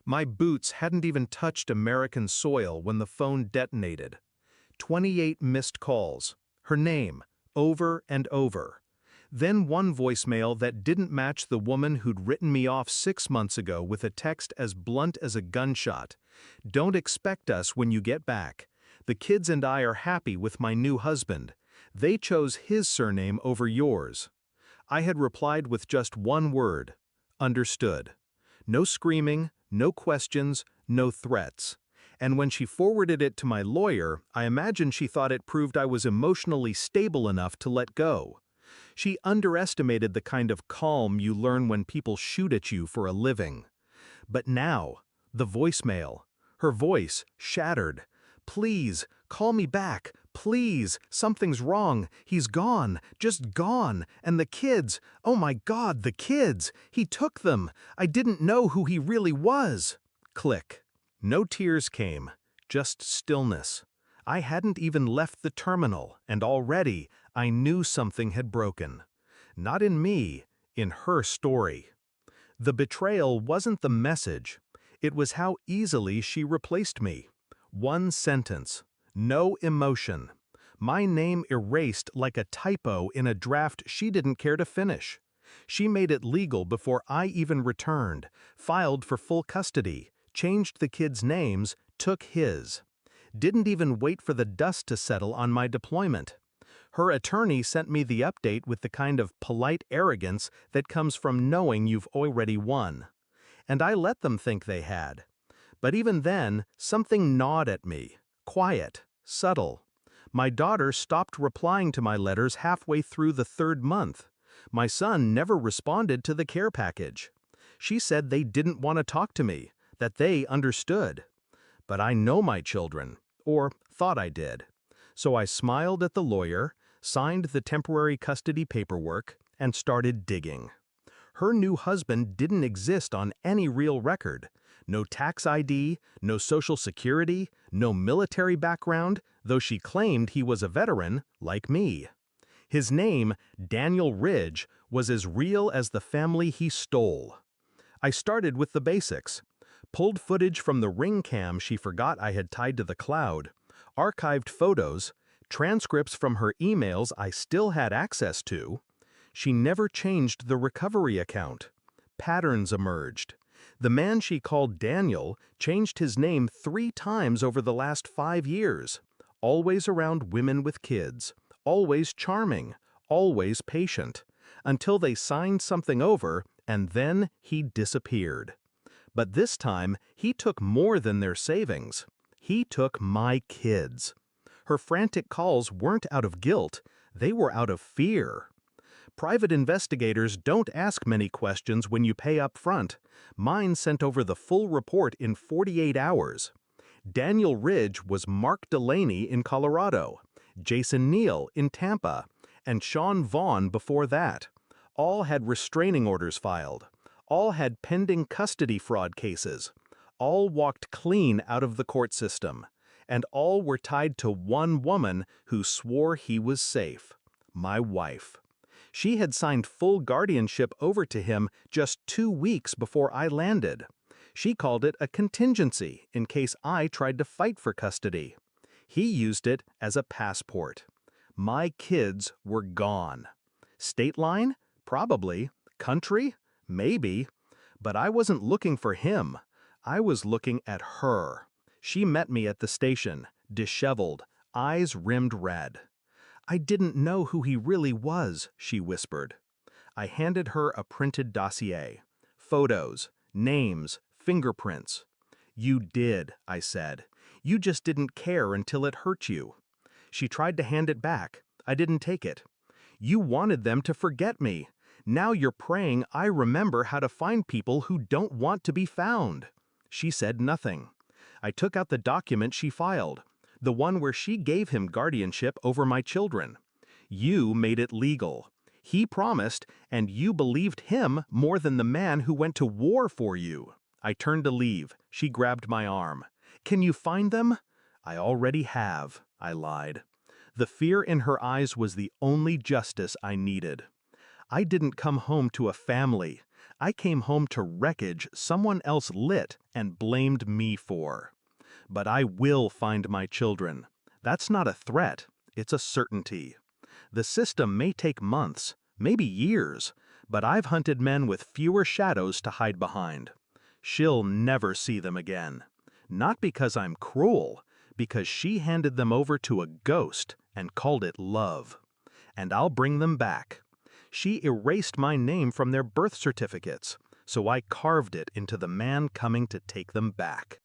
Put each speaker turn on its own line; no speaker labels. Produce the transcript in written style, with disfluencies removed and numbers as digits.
My boots hadn't even touched American soil when the phone detonated. 28 missed calls. Her name, over and over. Then one voicemail that didn't match the woman who'd written me off 6 months ago with a text as blunt as a gunshot. Don't expect us when you get back. The kids and I are happy with my new husband. They chose his surname over yours. I had replied with just one word. Understood. No screaming, no questions, no threats. And when she forwarded it to my lawyer, I imagine she thought it proved I was emotionally stable enough to let go. She underestimated the kind of calm you learn when people shoot at you for a living. But now, the voicemail, her voice shattered. Please, call me back. Please, something's wrong. He's gone, just gone. And the kids, oh my God, the kids. He took them. I didn't know who he really was. Click. No tears came, just stillness. I hadn't even left the terminal, and already I knew something had broken. Not in me, in her story. The betrayal wasn't the message. It was how easily she replaced me. One sentence. No emotion. My name erased like a typo in a draft she didn't care to finish. She made it legal before I even returned, filed for full custody, changed the kids' names, took his. Didn't even wait for the dust to settle on my deployment. Her attorney sent me the update with the kind of polite arrogance that comes from knowing you've already won. And I let them think they had. But even then, something gnawed at me. Quiet, subtle. My daughter stopped replying to my letters halfway through the 3rd month. My son never responded to the care package. She said they didn't want to talk to me, that they understood. But I know my children, or thought I did. So I smiled at the lawyer, signed the temporary custody paperwork, and started digging. Her new husband didn't exist on any real record. No tax ID, no social security, no military background, though she claimed he was a veteran, like me. His name, Daniel Ridge, was as real as the family he stole. I started with the basics. Pulled footage from the ring cam she forgot I had tied to the cloud, archived photos, transcripts from her emails I still had access to. She never changed the recovery account. Patterns emerged. The man she called Daniel changed his name 3 times over the last 5 years. Always around women with kids. Always charming. Always patient. Until they signed something over, and then he disappeared. But this time, he took more than their savings. He took my kids. Her frantic calls weren't out of guilt. They were out of fear. Private investigators don't ask many questions when you pay up front. Mine sent over the full report in 48 hours. Daniel Ridge was Mark Delaney in Colorado, Jason Neal in Tampa, and Sean Vaughn before that. All had restraining orders filed. All had pending custody fraud cases. All walked clean out of the court system. And all were tied to one woman who swore he was safe. My wife. She had signed full guardianship over to him just 2 weeks before I landed. She called it a contingency in case I tried to fight for custody. He used it as a passport. My kids were gone. State line? Probably. Country? Maybe. But I wasn't looking for him. I was looking at her. She met me at the station, disheveled, eyes rimmed red. I didn't know who he really was, she whispered. I handed her a printed dossier. Photos, names, fingerprints. You did, I said. You just didn't care until it hurt you. She tried to hand it back. I didn't take it. You wanted them to forget me. Now you're praying I remember how to find people who don't want to be found. She said nothing. I took out the document she filed, the one where she gave him guardianship over my children. You made it legal. He promised, and you believed him more than the man who went to war for you. I turned to leave. She grabbed my arm. Can you find them? I already have, I lied. The fear in her eyes was the only justice I needed. I didn't come home to a family. I came home to wreckage someone else lit and blamed me for. But I will find my children. That's not a threat, it's a certainty. The system may take months, maybe years, but I've hunted men with fewer shadows to hide behind. She'll never see them again. Not because I'm cruel, because she handed them over to a ghost and called it love. And I'll bring them back. She erased my name from their birth certificates, so I carved it into the man coming to take them back.